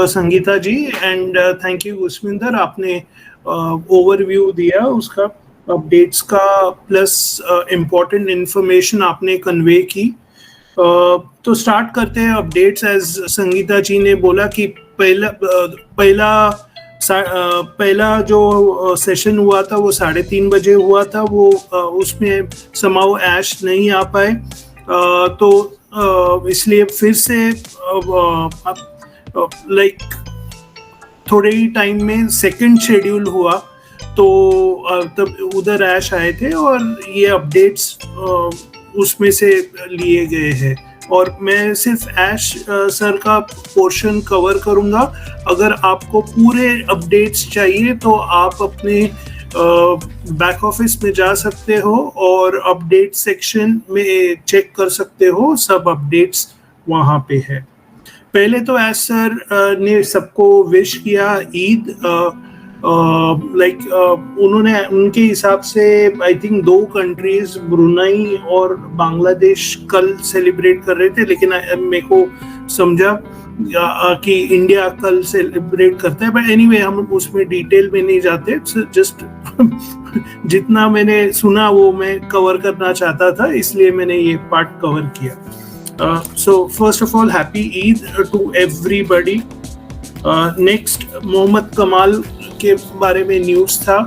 Sangeeta ji, and thank you Gusminder, आपने overview दिया उसका, अपडेट्स का, प्लस इम्पोर्टेंट इंफॉर्मेशन आपने कन्वे की। तो स्टार्ट करते हैं अपडेट्स। एज संगीता जी ने बोला कि पहला जो सेशन हुआ था वो 3:30 बजे हुआ था, वो उसमें समाओ ऐश नहीं आ पाए, तो इसलिए फिर से लाइक थोड़े ही टाइम में सेकंड शेड्यूल हुआ, तो तब उधर ऐश आए थे और ये अपडेट्स उसमें से लिए गए हैं, और मैं सिर्फ ऐश सर का पोर्शन कवर करूंगा। अगर आपको पूरे अपडेट्स चाहिए तो आप अपने बैक ऑफिस में जा सकते हो और अपडेट सेक्शन में चेक कर सकते हो, सब अपडेट्स वहाँ पे है। पहले तो ऐश सर ने सबको विश किया ईद, उन्होंने उनके हिसाब से आई थिंक 2 कंट्रीज ब्रुनेई और बांग्लादेश कल सेलिब्रेट कर रहे थे, लेकिन मेरे को समझा कि इंडिया कल सेलिब्रेट करता है, बट एनीवे हम उसमें डिटेल में नहीं जाते, जस्ट जितना मैंने सुना वो मैं कवर करना चाहता था, इसलिए मैंने ये पार्ट कवर किया। So first of all happy Eid to everybody. Next Mohammad Kamal के बारे में न्यूज़ था।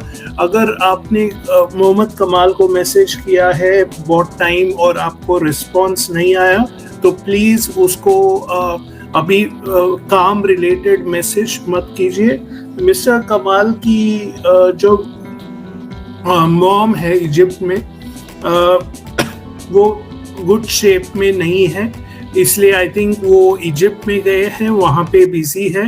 अगर आपने मोहम्मद कमाल को मैसेज किया है बहुत टाइम और आपको रिस्पॉन्स नहीं आया, तो प्लीज़ उसको अभी काम रिलेटेड मैसेज मत कीजिए। मिस्टर कमाल की जो मॉम है इजिप्ट में, वो गुड शेप में नहीं है, इसलिए आई थिंक वो इजिप्ट में गए हैं, वहाँ पे बिजी है।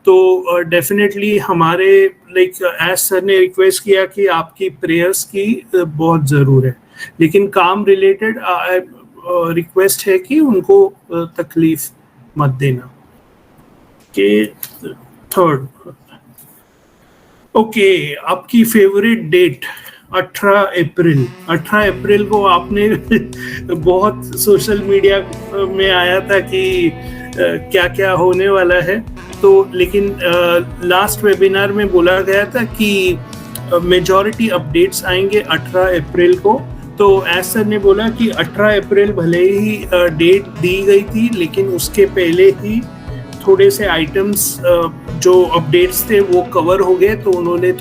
तो डेफिनेटली हमारे एज सर ने रिक्वेस्ट किया कि आपकी प्रेयर्स की बहुत ज़रूर है, लेकिन काम रिलेटेड रिक्वेस्ट है कि उनको तकलीफ मत देना। के थर्ड, ओके, आपकी फेवरेट डेट 18 अप्रैल को आपने बहुत सोशल मीडिया में आया था कि क्या क्या होने वाला है, तो लेकिन लास्ट वेबिनार में बोला गया था कि मेजॉरिटी अपडेट्स आएंगे 18 अप्रैल को। तो एज सर ने बोला कि 18 अप्रैल भले ही डेट दी गई थी, लेकिन उसके पहले ही थोड़े से आइटम्स जो अपडेट्स थे वो कवर हो गए, तो उन्होंने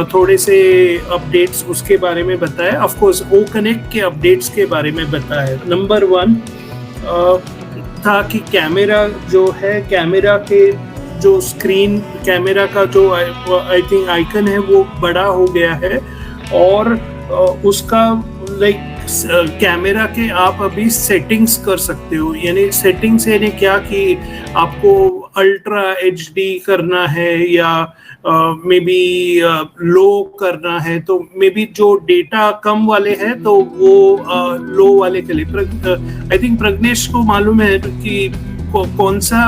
थोड़े से अपडेट्स उसके बारे में बताया। ऑफ कोर्स ओ कनेक्ट के अपडेट्स के बारे में बताया। नंबर 1 था कि कैमरा जो है, कैमरा के जो स्क्रीन कैमरा का जो आई थिंक आइकन है वो बड़ा हो गया है, और उसका कैमरा के आप अभी सेटिंग्स कर सकते हो। यानी सेटिंग्स यानी क्या कि आपको अल्ट्रा HD करना है या मे बी लो करना है, तो मे बी जो डेटा कम वाले हैं तो वो लो वाले के लिए। आई थिंक प्रज्ञेश को मालूम है कि कौन सा,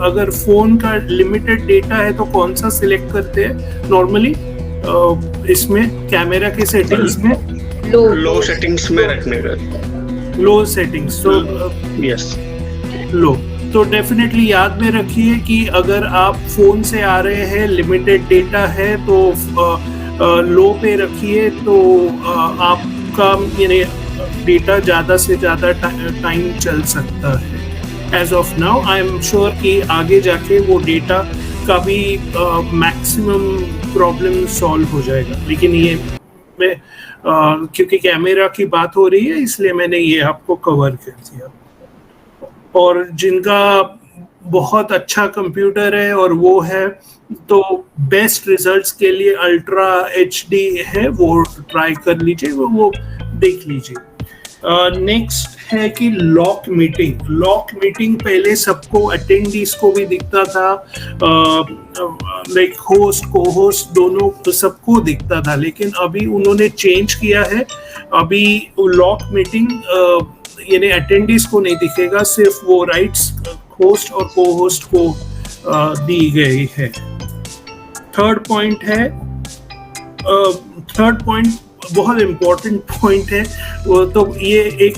अगर फोन का लिमिटेड डेटा है तो कौन सा सिलेक्ट करते हैं नॉर्मली इसमें कैमरा के सेटिंग्स में? लो सेटिंग्स में रखने का। लो सेटिंग्स, तो यस, लो। तो डेफिनेटली याद में रखिए कि अगर आप फोन से आ रहे हैं, लिमिटेड डेटा है, तो लो पे रखिए, तो आपका यानी डेटा ज़्यादा से ज़्यादा टाइम चल सकता है। As of now I am sure कि आगे जाके वो डेटा का भी मैक्सिमम प्रॉब्लम सॉल्व हो जाएगा, लेकिन ये मैं क्योंकि कैमरा की बात हो रही है इसलिए मैंने ये आपको कवर कर दिया। और जिनका बहुत अच्छा कंप्यूटर है और वो है, तो बेस्ट रिजल्ट्स के लिए अल्ट्रा HD है, वो ट्राई कर लीजिए, वो देख लीजिए। नेक्स्ट है कि लॉक मीटिंग पहले सबको, अटेंडीज को भी दिखता था, होस्ट को होस्ट दोनों सबको दिखता था, लेकिन अभी उन्होंने चेंज किया है। अभी लॉक मीटिंग यानी अटेंडीज को नहीं दिखेगा, सिर्फ वो राइट्स होस्ट और को होस्ट को दी गई है। थर्ड पॉइंट बहुत इम्पोर्टेंट पॉइंट है, वो तो ये एक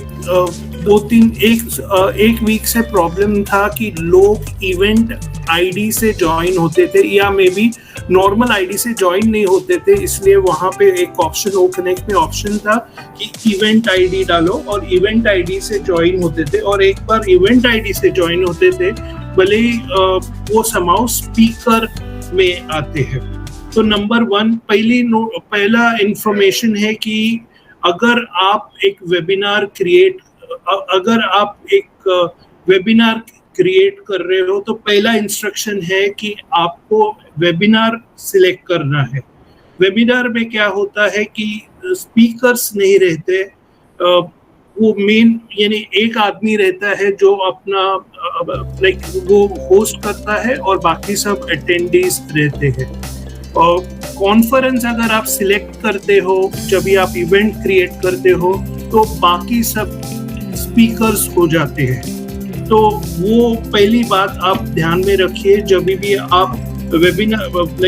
एक वीक से प्रॉब्लम था कि लोग इवेंट आईडी से ज्वाइन होते थे या मे बी नॉर्मल आईडी से ज्वाइन नहीं होते थे, इसलिए वहां पे एक ऑप्शन ओकनेक्ट में ऑप्शन था कि इवेंट आईडी डालो और इवेंट आईडी से ज्वाइन होते थे। और एक बार इवेंट आईडी से ज्वाइन होते थे भले ही वो समाउ स्पीकर में आते हैं। तो नंबर 1 पहला इंफॉर्मेशन है कि अगर आप एक वेबिनार क्रिएट कर रहे हो तो पहला इंस्ट्रक्शन है कि आपको वेबिनार सिलेक्ट करना है। वेबिनार में क्या होता है कि स्पीकर्स नहीं रहते, वो मेन यानी एक आदमी रहता है जो अपना वो होस्ट करता है और बाकी सब अटेंडीज रहते हैं। और कॉन्फ्रेंस अगर आप सिलेक्ट करते हो, जब भी आप इवेंट क्रिएट करते हो तो बाकी सब स्पीकर्स हो जाते हैं। तो वो पहली बात आप ध्यान में रखिए जब भी आप वेबिनार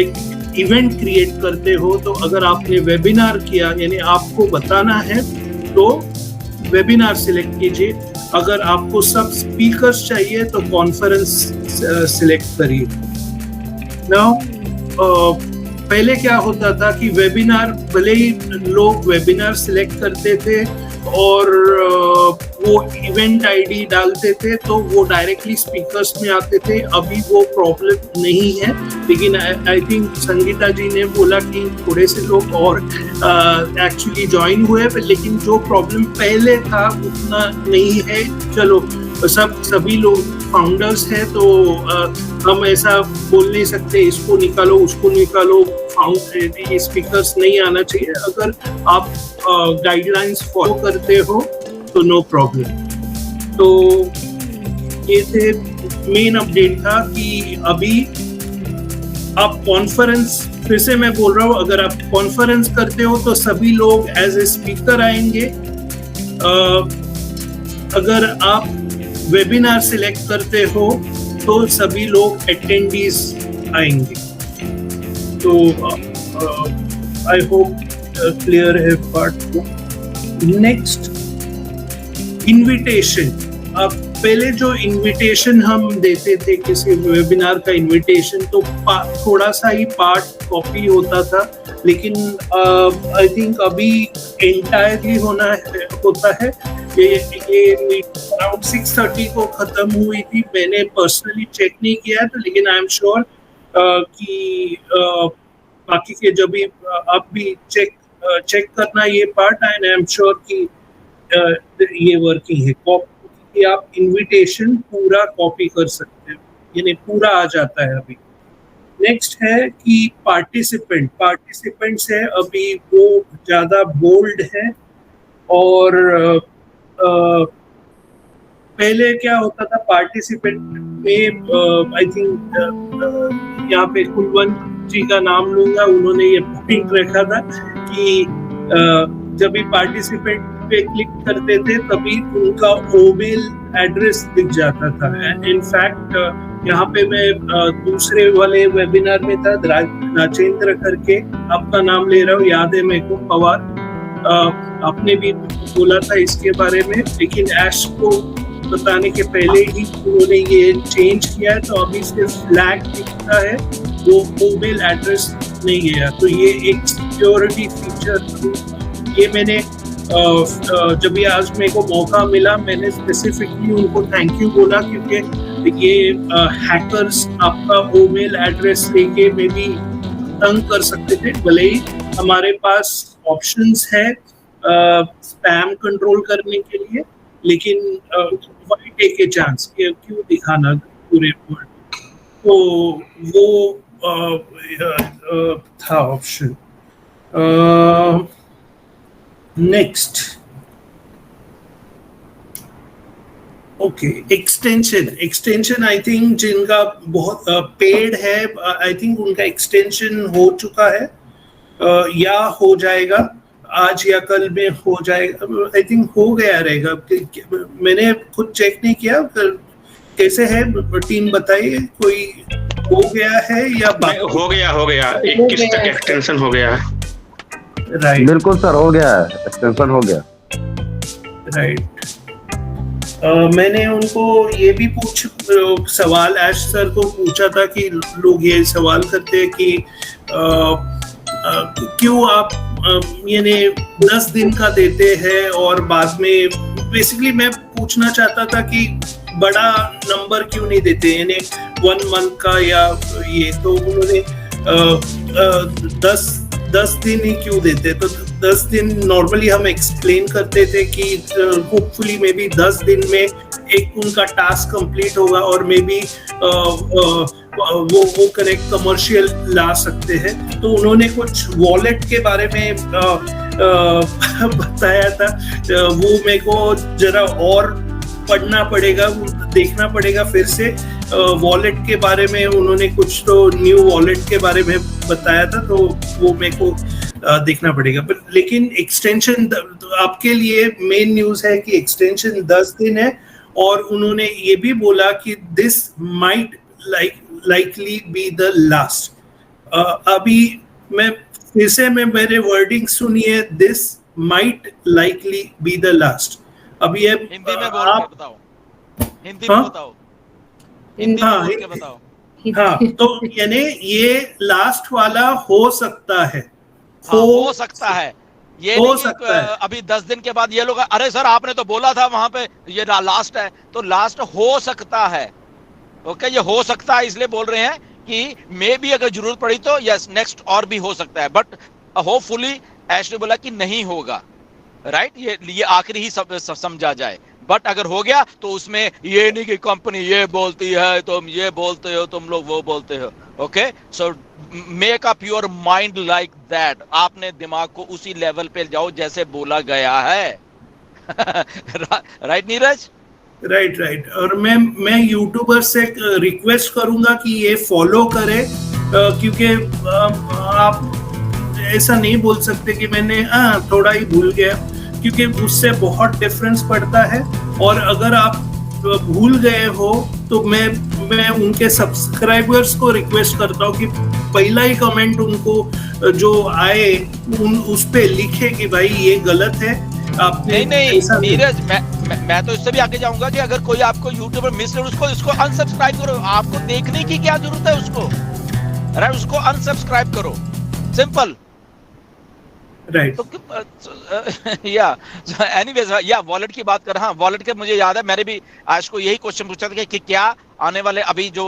इवेंट क्रिएट करते हो। तो अगर आपने वेबिनार किया यानी आपको बताना है तो वेबिनार सिलेक्ट कीजिए। अगर आपको सब स्पीकर्स चाहिए तो कॉन्फ्रेंस सिलेक्ट करिए। नाउ पहले क्या होता था कि वेबिनार भले ही लोग वेबिनार सिलेक्ट करते थे और वो इवेंट आईडी डालते थे तो वो डायरेक्टली स्पीकर्स में आते थे। अभी वो प्रॉब्लम नहीं है, लेकिन आई थिंक संगीता जी ने बोला कि थोड़े से लोग और एक्चुअली ज्वाइन हुए, लेकिन जो प्रॉब्लम पहले था उतना नहीं है। चलो सभी लोग फाउंडर्स हैं तो हम ऐसा बोल नहीं सकते इसको निकालो उसको निकालो, स्पीकर्स नहीं आना चाहिए। अगर आप गाइडलाइंस फॉलो करते हो तो नो प्रॉब्लम। तो ये थे मेन अपडेट था कि अभी आप कॉन्फ्रेंस, फिर से मैं बोल रहा हूँ, अगर आप कॉन्फ्रेंस करते हो तो सभी लोग एज ए स्पीकर आएंगे। अगर आप वेबिनार सिलेक्ट करते हो तो सभी लोग अटेंडीज आएंगे। तो आई होप क्लियर है पार्ट को। Next, invitation. अब पहले जो इनविटेशन हम देते थे किसी वेबिनार का इनविटेशन, तो थोड़ा सा ही पार्ट कॉपी होता था, लेकिन आई थिंक अभी एंटायरली होता है। ये अराउंड 6:30 को खत्म हुई थी। मैंने पर्सनली चेक नहीं किया है, तो लेकिन आई एम श्योर कि बाकी के जब भी आप भी चेक करना ये part, and I am sure कि ये वर्किंग है। कि आप इनविटेशन पूरा कॉपी कर सकते हो, यानी पूरा आ जाता है अभी। नेक्स्ट है कि पार्टिसिपेंट्स है अभी वो ज़्यादा बोल्ड है। और पहले क्या होता था पार्टिसिपेंट में, आई थिंक यहाँ पे कुलवंत जी का नाम लूंगा, उन्होंने ये पॉइंट रखा था कि जब भी पार्टिसिपेंट पे क्लिक करते थे तभी उनका ईमेल एड्रेस दिख जाता था। इनफैक्ट यहाँ पे मैं दूसरे वाले वेबिनार में था, राजेंद्र करके आपका नाम ले रहा हूँ, याद है मेरे को, पवार, आपने भी बोला था इसके बारे में, लेकिन ऐश को बताने के पहले ही उन्होंने ये चेंज किया है। तो अभी सिर्फ फ्लैग दिखता है, वो ईमेल एड्रेस नहीं है। तो ये एक सिक्योरिटी फीचर, ये मैंने जब भी आज मेरे को मौका मिला मैंने स्पेसिफिकली उनको थैंक यू बोला, क्योंकि ये हैकर्स आपका ईमेल एड्रेस लेके में भी तंग कर सकते थे। भले ही हमारे पास ऑप्शंस है स्पैम कंट्रोल करने के लिए, लेकिन व्हाई टेक ए चांस, क्यों दिखाना पूरे वर्ल्ड। तो वो था option. Next, okay, extension I think जिनका बहुत पेड है, आई थिंक उनका एक्सटेंशन हो चुका है या हो जाएगा, आज या कल में हो जाएगा। आई थिंक हो गया रहेगा, मैंने खुद चेक नहीं किया। कैसे है टीम बताइए, कोई हो गया है या हो गया 21 तक एक्सटेंशन हो गया है। राइट, बिल्कुल सर, हो गया है, एक्सटेंशन हो गया। राइट, मैंने उनको ये भी सवाल ऐश सर को पूछा था कि लोग ये सवाल करते हैं कि क्यों आप यानी 10 दिन का देते हैं और बाद में बेसिकली मैं पूछना चाहता था कि बड़ा नंबर क्यों नहीं देते यानी 1 मंथ का या ये, तो उन्होंने 10 दिन ही क्यों देते, तो 10 दिन नॉर्मली हम एक्सप्लेन करते थे कि होपफुली मे बी 10 दिन में एक उनका टास्क कंप्लीट होगा और मे बी वो कनेक्ट कमर्शियल ला सकते हैं। तो उन्होंने कुछ वॉलेट के बारे में बताया था, वो मेरे को जरा और पढ़ना पड़ेगा, देखना पड़ेगा फिर से। वॉलेट के बारे में उन्होंने कुछ तो न्यू वॉलेट के बारे में बताया था, तो वो मेरे को देखना पड़ेगा। लेकिन एक्सटेंशन आपके लिए मेन न्यूज है कि एक्सटेंशन 10 दिन है और उन्होंने ये भी बोला कि this might likely be the last. अभी मैं फिर से मेरे वर्डिंग सुनिए, this might likely be the last. अभी ये हिंदी में बोल के बताओ, हिंदी में बताओ, हिंदी में बोल के बताओ। हाँ, तो यानी ये लास्ट वाला हो सकता है, हो सकता है, ये नहीं कि अभी 10 दिन के बाद ये लोग अरे सर आपने तो बोला था वहां पे ये लास्ट है, तो लास्ट हो सकता है। ओके, ये हो सकता है इसलिए बोल रहे हैं कि मे भी अगर जरूरत पड़ी तो यस नेक्स्ट और भी हो सकता है, बट होपफुली ऐश ने बोला कि नहीं होगा, राइट, ये आखिरी ही समझा जाए। बट अगर हो गया तो उसमें ये नहीं कि कंपनी ये बोलती है तुम ये बोलते हो, तुम लोग वो बोलते हो। Okay, so make up your mind like that, आपने दिमाग को उसी लेवल पे जाओ जैसे बोला गया है। राइट नीरज? राइट। और मैं यूट्यूबर से रिक्वेस्ट करूंगा कि ये फॉलो करे, क्योंकि आप ऐसा नहीं बोल सकते कि मैंने थोड़ा ही भूल गया, क्योंकि उससे बहुत डिफरेंस पड़ता है। और अगर आप भूल गए हो तो मैं उनके सब्सक्राइबर्स को रिक्वेस्ट करता हूँ कि पहला ही कमेंट उनको जो आए उस पे लिखे कि भाई ये गलत है। आपने नहीं नीरज, मैं तो इससे भी आगे जाऊंगा कि अगर कोई आपको यूट्यूबर मिस कर उसको अनसब्सक्राइब करो। आपको देखने की क्या जरूरत है उसको, अरे उसको अनसब्सक्राइब करो, सिंपल। राइट। या एनीवेज, या वॉलेट की बात कर, हाँ वॉलेट के मुझे याद है मैंने भी आज को यही क्वेश्चन पूछा था कि क्या आने वाले अभी जो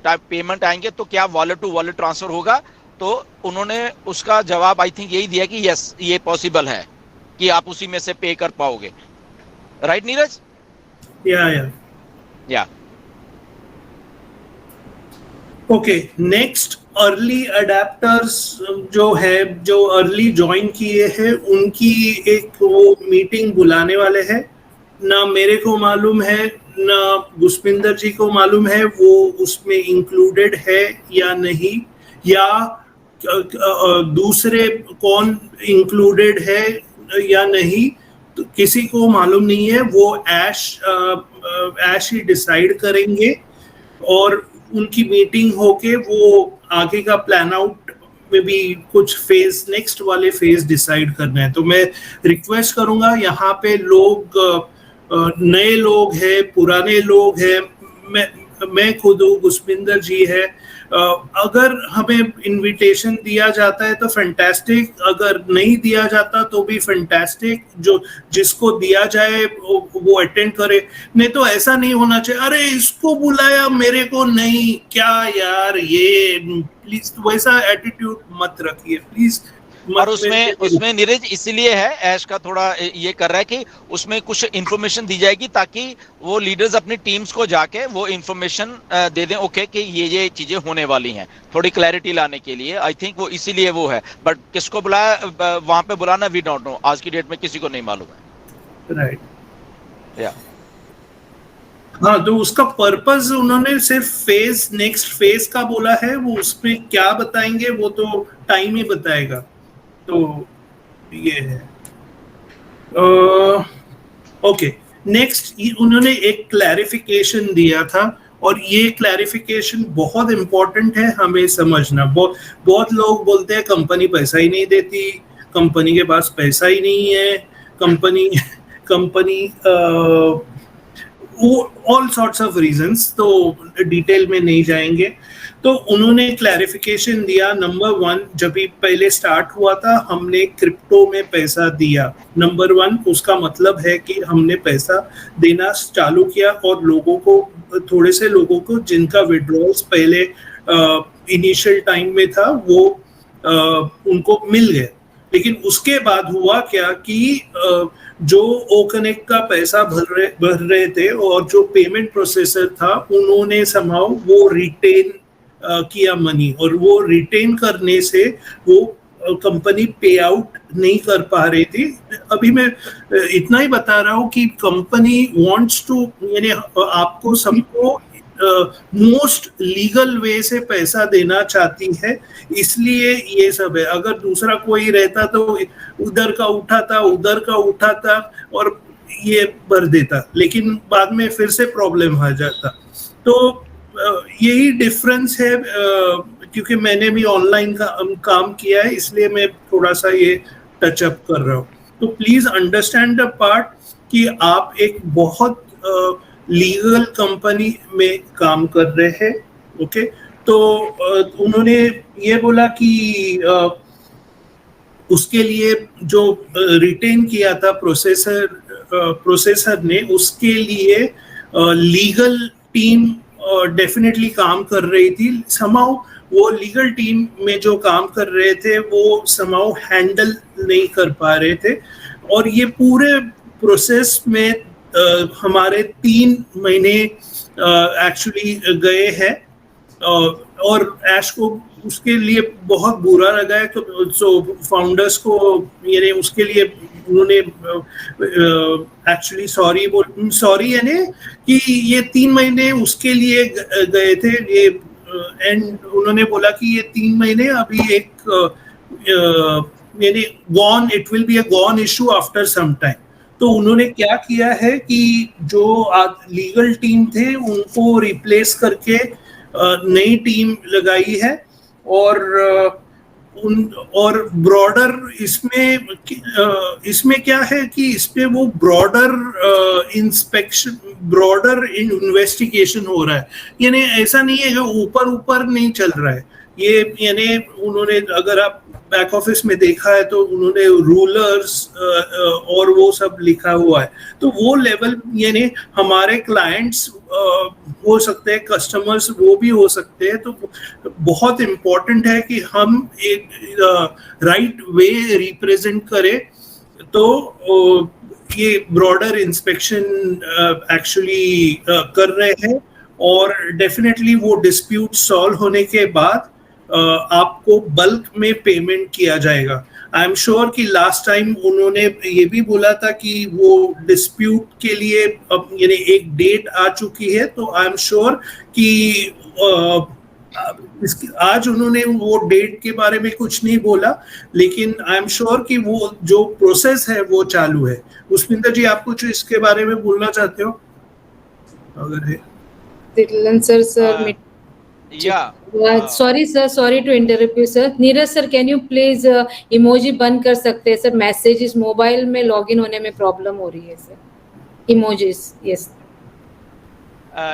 पेमेंट आएंगे तो क्या वॉलेट टू वॉलेट ट्रांसफर होगा, तो उन्होंने उसका जवाब आई थिंक यही दिया कि यस ये पॉसिबल है कि आप उसी में से पे कर पाओगे। राइट नीरज? या ओके, नेक्स्ट अर्ली अडेप्टर्स जो है, जो अर्ली ज्वाइन किए हैं, उनकी एक वो मीटिंग बुलाने वाले हैं। ना मेरे को मालूम है ना गुस्पिंदर जी को मालूम है वो उसमें इंक्लूडेड है या नहीं, या दूसरे कौन इंक्लूडेड है या नहीं, तो किसी को मालूम नहीं है। वो ऐश ही डिसाइड करेंगे और उनकी मीटिंग होके वो आगे का प्लान आउट में भी कुछ फेज, नेक्स्ट वाले फेज डिसाइड करना है। तो मैं रिक्वेस्ट करूंगा, यहाँ पे लोग नए लोग हैं, पुराने लोग हैं, मैं खुद हूँ, गुस्पिंदर जी है। अगर हमें इनविटेशन दिया जाता है तो फैंटास्टिक, अगर नहीं दिया जाता तो भी फैंटास्टिक। जो जिसको दिया जाए वो अटेंड करे, नहीं तो ऐसा नहीं होना चाहिए अरे इसको बुलाया मेरे को नहीं, क्या यार ये, प्लीज वैसा एटीट्यूड मत रखिए प्लीज। और उसमें नीरज इसीलिए है ऐश का थोड़ा ये कर रहा है कि उसमें कुछ इंफॉर्मेशन दी जाएगी ताकि वो लीडर्स अपनी टीम्स को जाके वो इंफॉर्मेशन दे दें, ओके कि ये चीजें होने वाली हैं, थोड़ी क्लैरिटी लाने के लिए। आई थिंक वो इसीलिए वो है, बट किसको बुलाया वहां पे बुलाना वी डोंट नो, आज की डेट में किसी को नहीं मालूम है। राइट। या हाँ, तो उसका पर्पस उन्होंने सिर्फ नेक्स्ट फेज का बोला है, वो उसमें क्या बताएंगे वो तो टाइम ही बताएगा। तो ये है। ओके, नेक्स्ट उन्होंने एक क्लैरिफिकेशन दिया था और ये क्लैरिफिकेशन बहुत इंपॉर्टेंट है हमें समझना। बहुत लोग बोलते हैं कंपनी पैसा ही नहीं देती, कंपनी के पास पैसा ही नहीं है, company all sorts of reasons, तो डिटेल में नहीं जाएंगे। तो उन्होंने क्लैरिफिकेशन दिया, नंबर 1, जब भी पहले स्टार्ट हुआ था हमने क्रिप्टो में पैसा दिया, नंबर 1, उसका मतलब है कि हमने पैसा देना चालू किया और लोगों को, थोड़े से लोगों को जिनका विड्रॉल्स पहले इनिशियल टाइम में था वो उनको मिल गए। लेकिन उसके बाद हुआ क्या कि जो ओकनेक्ट का पैसा भर रहे थे और जो पेमेंट प्रोसेसर था उन्होंने समहाउ वो रिटेन किया मनी, और वो रिटेन करने से वो कंपनी पे आउट नहीं कर पा रही थी। अभी मैं इतना ही बता रहा हूँ कि कंपनी वांट्स टू, यानी आपको सबको मोस्ट लीगल वे से पैसा देना चाहती है, इसलिए ये सब है। अगर दूसरा कोई रहता तो उधर का उठाता और ये भर देता, लेकिन बाद में फिर से प्रॉब्लम आ जाता। तो यही डिफरेंस है, क्योंकि मैंने भी ऑनलाइन काम किया है इसलिए मैं थोड़ा सा ये टच अप कर रहा हूँ। तो प्लीज अंडरस्टैंड द पार्ट कि आप एक बहुत लीगल कंपनी में काम कर रहे हैं, ओके। तो उन्होंने ये बोला कि उसके लिए जो रिटेन किया था प्रोसेसर ने, उसके लिए लीगल टीम डेफिनेटली काम कर रही थी। समाउ वो लीगल टीम में जो काम कर रहे थे वो समाउ हैंडल नहीं कर पा रहे थे, और ये पूरे प्रोसेस में हमारे 3 महीने एक्चुअली गए हैं, और ऐश को उसके लिए बहुत बुरा लगा है। तो फाउंडर्स को यानी उसके लिए उन्होंने एक्चुअली सॉरी यानी कि ये 3 महीने उसके लिए गए थे ये, एंड उन्होंने बोला कि ये 3 महीने अभी एक यानी gone, it will be a gone issue after some time. तो उन्होंने क्या किया है कि जो लीगल टीम थे उनको रिप्लेस करके नई टीम लगाई है, और ब्रॉडर इसमें क्या है कि इसमें वो ब्रॉडर इन्वेस्टिगेशन हो रहा है। यानी ऐसा नहीं है जो ऊपर नहीं चल रहा है ये, यानी उन्होंने, अगर आप बैक ऑफिस में देखा है तो उन्होंने रूलर्स और वो सब लिखा हुआ है। तो वो लेवल, यानी हमारे क्लाइंट्स हो सकते हैं, कस्टमर्स वो भी हो सकते हैं। तो बहुत इम्पोर्टेंट है कि हम एक राइट वे रिप्रेजेंट करें। तो ये ब्रॉडर इंस्पेक्शन एक्चुअली कर रहे हैं, और डेफिनेटली वो डिस्प्यूट सॉल्व होने के बाद आपको बल्क में पेमेंट किया जाएगा। आई एम श्योर कि लास्ट टाइम उन्होंने ये भी बोला था कि वो डिस्प्यूट के लिए अब यानी एक डेट आ चुकी है। तो आई एम श्योर कि आज उन्होंने वो डेट के बारे में कुछ नहीं बोला, लेकिन आई एम श्योर कि वो जो प्रोसेस है वो चालू है। पुष्पिंदर जी, आप कुछ इसके बारे में बोलना चाहते हो अगर है? Sorry sir, sorry to interrupt you sir. Neeraj sir, can you please emoji बंद कर सकते हैं सर? मैसेजेस मोबाइल में लॉगिन होने में प्रॉब्लम हो रही है sir. Emojis, yes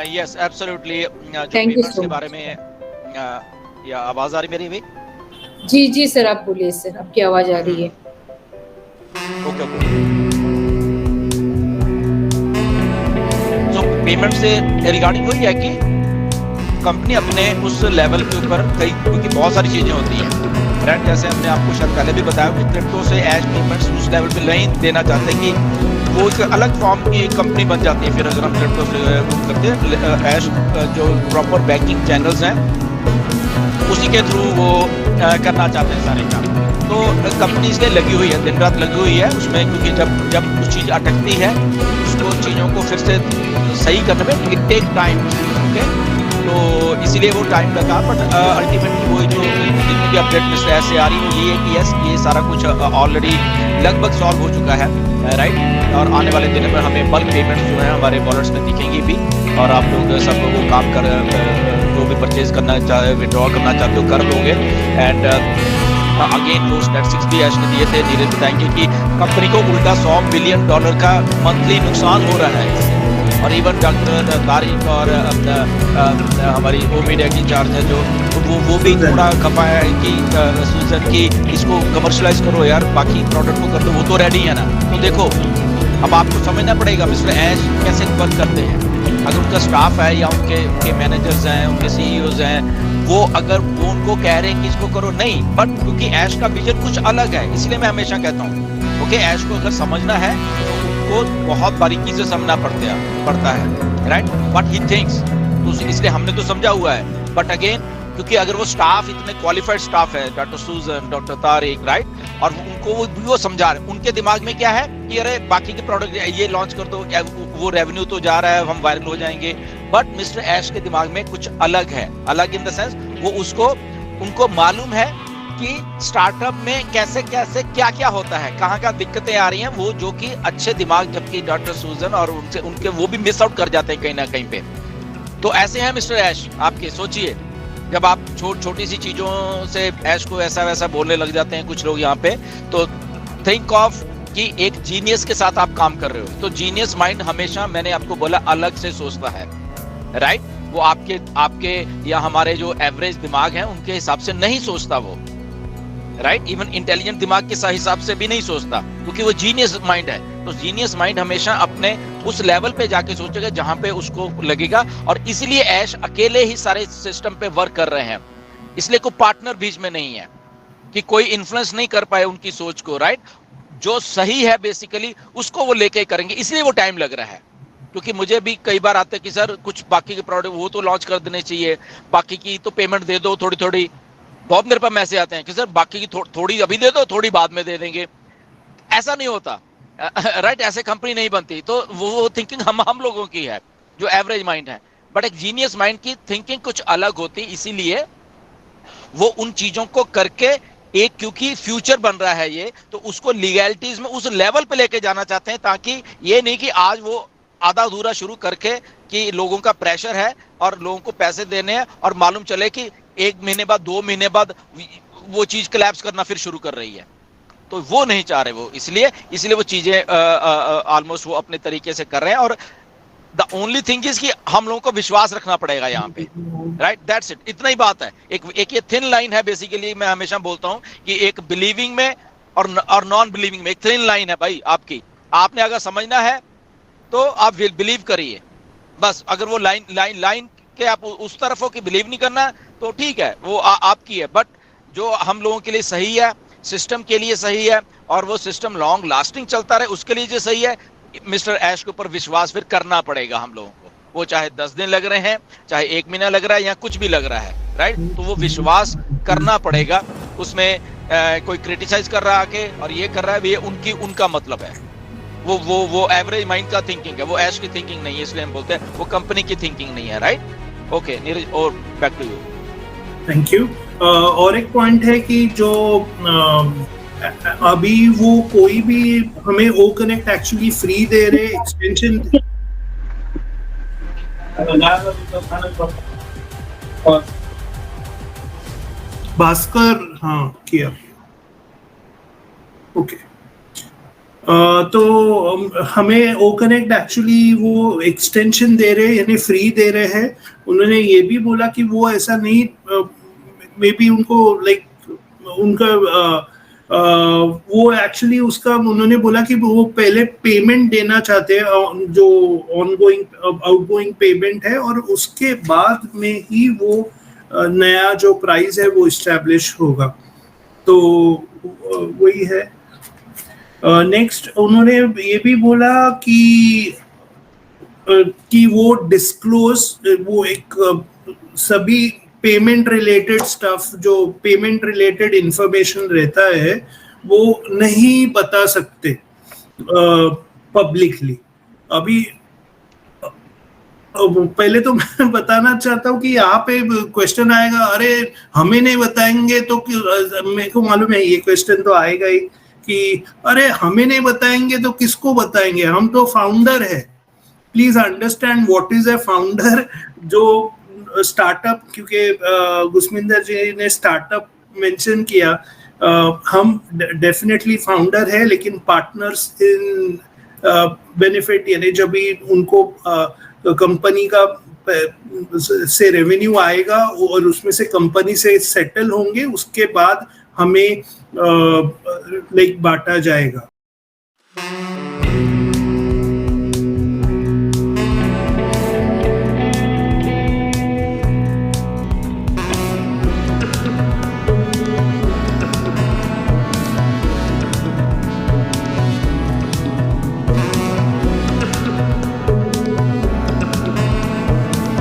yes absolutely. Thank you sir. के बारे में या आवाज आ रही मेरी भी? जी सर, आप बोलिए सर, आपकी आवाज आ रही है। ओके तो पेमेंट से रिगार्डिंग वही है कि कंपनी अपने उस लेवल के ऊपर कई, क्योंकि बहुत सारी चीजें होती हैं राइट, जैसे हमने आपको शायद पहले भी बताया कि क्रिप्टो से ऐश पेमेंट्स उस लेवल पे नहीं देना चाहते कि वो एक अलग फॉर्म की कंपनी बन जाती है। फिर अगर हम क्रिप्टो से करते हैं ऐश जो प्रॉपर बैंकिंग चैनल्स हैं उसी के थ्रू वो करना चाहते हैं सारे काम। तो कंपनी इसलिए लगी हुई है, दिन रात लगी हुई है उसमें, क्योंकि जब कुछ चीज़ अटकती है उसको चीज़ों को फिर से सही करने में इट टेक टाइम। ओके, तो इसीलिए वो टाइम लगा, बट अल्टीमेटली वो जो जितनी भी अपडेट ऐसे आ रही है ये कि यस ये सारा कुछ ऑलरेडी लगभग सॉल्व हो चुका है राइट। और आने वाले दिनों में हमें बल्क पेमेंट्स जो है हमारे वॉलेट्स में दिखेंगी भी, और आप लोग सब वो काम कर जो भी परचेज करना चाहे, विड्रॉ करना चाहते हो कर लोगे। एंड अगेन वो स्टैटिस्टिक्स भी ऐश ने दिए थे, नीरज बताएंगे कि कंपनी को उल्टा $100 बिलियन का मंथली नुकसान हो रहा है। और इवन डॉक्टर तारिक और हमारी ओ मीडिया की इंचार्ज है जो, तो वो भी थोड़ा खफा है कि सूजन की इसको कमर्शलाइज करो यार, बाकी प्रोडक्ट को कर दो, वो तो रेडी है ना। तो देखो अब आपको समझना पड़ेगा मिस्टर ऐश कैसे वर्क करते हैं। अगर उनका स्टाफ है या उनके मैनेजर्स हैं, उनके सीईओज हैं, वो अगर वो उनको कह रहे हैं कि इसको करो, नहीं, बट क्योंकि ऐश का विजन कुछ अलग है, इसलिए मैं हमेशा कहता हूँ ओके, ऐश को अगर समझना है तो उनको बहुत बारीकी से समझना पड़ता है, राइट, व्हाट ही थिंक्स। तो इसलिए हमने तो समझा हुआ है, बट अगेन क्योंकि अगर वो स्टाफ इतने क्वालिफाइड स्टाफ है, डॉक्टर सूजन, डॉक्टर तारिक, राइट, और उनको वो समझा रहे, उनके दिमाग में क्या है कि अरे बाकी के प्रोडक्ट ये लॉन्च कर दो, वो रेवेन्यू तो जा रहा है, हम वायरल हो जाएंगे। बट मिस्टर ऐश के दिमाग में कुछ अलग है, अलग इन द सेंस वो उनको मालूम है कि स्टार्टअप में कैसे कैसे क्या क्या होता है, कहाँ कहाँ दिक्कतें आ रही हैं, वो जो कि अच्छे दिमाग, जबकि डॉक्टर सूजन और उनके वो भी मिस आउट कर जाते हैं कहीं ना कहीं पे। तो ऐसे हैं मिस्टर ऐश आपके, सोचिए जब आप छोटी सी चीजों से ऐश को ऐसा वैसा बोलने लग जाते हैं कुछ लोग यहाँ पे, तो थिंक ऑफ कि एक जीनियस के साथ आप काम कर रहे हो। तो जीनियस माइंड हमेशा, मैंने आपको बोला, अलग से सोचता है, राइट, वो आपके या हमारे जो एवरेज दिमाग हैं उनके हिसाब से नहीं सोचता वो, राइट, इवन इंटेलिजेंट दिमाग के हिसाब से भी नहीं सोचता, क्योंकि वो जीनियस माइंड है। तो जीनियस माइंड हमेशा अपने उस लेवल पे जाके सोचेगा जहां पे उसको लगेगा, और इसलिए ऐश अकेले ही सारे सिस्टम पे वर्क कर रहे हैं, इसलिए कोई पार्टनर बीच में नहीं है कि कोई इन्फ्लुएंस नहीं कर पाए उनकी सोच को, राइट, जो सही है बेसिकली उसको वो लेके करेंगे, इसलिए वो टाइम लग रहा है। क्योंकि मुझे भी कई बार आते कि सर कुछ बाकी के प्रोडक्ट वो तो लॉन्च कर देने चाहिए, बाकी की तो पेमेंट दे दो थोड़ी थोड़ी, बहुत मेरे पास मैसेज आते हैं कि सर बाकी की थोड़ी अभी दे दो, थोड़ी बाद में दे देंगे। ऐसा नहीं होता, राइट, ऐसे कंपनी नहीं बनती। तो वो थिंकिंग हम लोगों की है जो एवरेज माइंड है, बट एक जीनियस माइंड की थिंकिंग कुछ अलग होती, इसीलिए वो उन चीजों को करके एक, क्योंकि फ्यूचर बन रहा है ये, तो उसको लीगैलिटीज में उस लेवल पे लेके जाना चाहते हैं, ताकि ये नहीं कि आज वो आधा अधूरा शुरू करके कि लोगों का प्रेशर है और लोगों को पैसे देने हैं और मालूम चले कि 1 महीने बाद 2 महीने बाद वो चीज कोलैप्स करना फिर शुरू कर रही है। तो वो नहीं चाह रहे वो, इसलिए वो चीजें ऑलमोस्ट वो अपने तरीके से कर रहे हैं। और द ओनली थिंग इज कि हम लोगों को विश्वास रखना पड़ेगा यहाँ पे, राइट, दैट्स इट, इतना ही बात है। एक ये थिन लाइन है बेसिकली, मैं हमेशा बोलता हूँ कि एक बिलीविंग में और नॉन बिलीविंग में एक थिन लाइन है भाई आपकी। आपने अगर समझना है तो आप बिलीव करिए बस, अगर वो लाइन के आप उस तरफ हो कि बिलीव नहीं करना तो ठीक है, वो आपकी है। बट जो हम लोगों के लिए सही है, सिस्टम के लिए सही है, और वो सिस्टम लॉन्ग लास्टिंग चलता रहे, उसके लिए जो सही है, मिस्टर ऐश के ऊपर विश्वास फिर करना पड़ेगा हम लोगों को। वो चाहे 10 दिन लग रहे हैं, चाहे 1 महीना लग रहा है, या कुछ भी लग रहा है, राइट, तो वो विश्वास करना पड़ेगा। उसमें कोई क्रिटिसाइज कर रहा है आके और ये कर रहा है, ये उनका मतलब है, वो एवरेज माइंड का थिंकिंग है, वो ऐश की थिंकिंग नहीं है, इसलिए हम बोलते हैं वो कंपनी की थिंकिंग नहीं है, राइट। ओके नीरज, और back to you. Thank you. और एक पॉइंट है कि जो अभी वो कोई भी हमें ओ कनेक्ट एक्चुअली फ्री दे रहे एक्सटेंशन, भास्कर, हाँ किया, ओके। तो हमें ओ कनेक्ट एक्चुअली वो एक्सटेंशन दे रहे, यानी फ्री दे रहे हैं। उन्होंने ये भी बोला कि वो ऐसा नहीं, मे बी उनको लाइक उनका वो एक्चुअली उसका उन्होंने बोला कि वो पहले पेमेंट देना चाहते हैं, जो ऑनगोइंग आउटगोइंग पेमेंट है, और उसके बाद में ही वो नया जो प्राइस है वो इस्टेब्लिश होगा। तो वही है। नेक्स्ट उन्होंने ये भी बोला कि वो डिस्क्लोज, वो एक सभी पेमेंट रिलेटेड स्टफ, जो पेमेंट रिलेटेड इंफॉर्मेशन रहता है, वो नहीं बता सकते पब्लिकली। अभी पहले तो मैं बताना चाहता हूँ कि यहाँ पे क्वेश्चन आएगा, अरे हमें नहीं बताएंगे तो, मेरे को मालूम है ये क्वेश्चन तो आएगा ही कि अरे हमें नहीं बताएंगे तो किसको बताएंगे, हम तो फाउंडर है। Please understand what is a founder. जो स्टार्टअप, क्योंकि गुस्मिंदर जी ने स्टार्टअप मेंशन किया, हम डेफिनेटली फाउंडर है, लेकिन पार्टनर्स इन बेनिफिट, यानी जब भी उनको कंपनी का से रेवेन्यू आएगा और उसमें से कंपनी से सेटल होंगे, उसके बाद हमें लाइक बांटा जाएगा।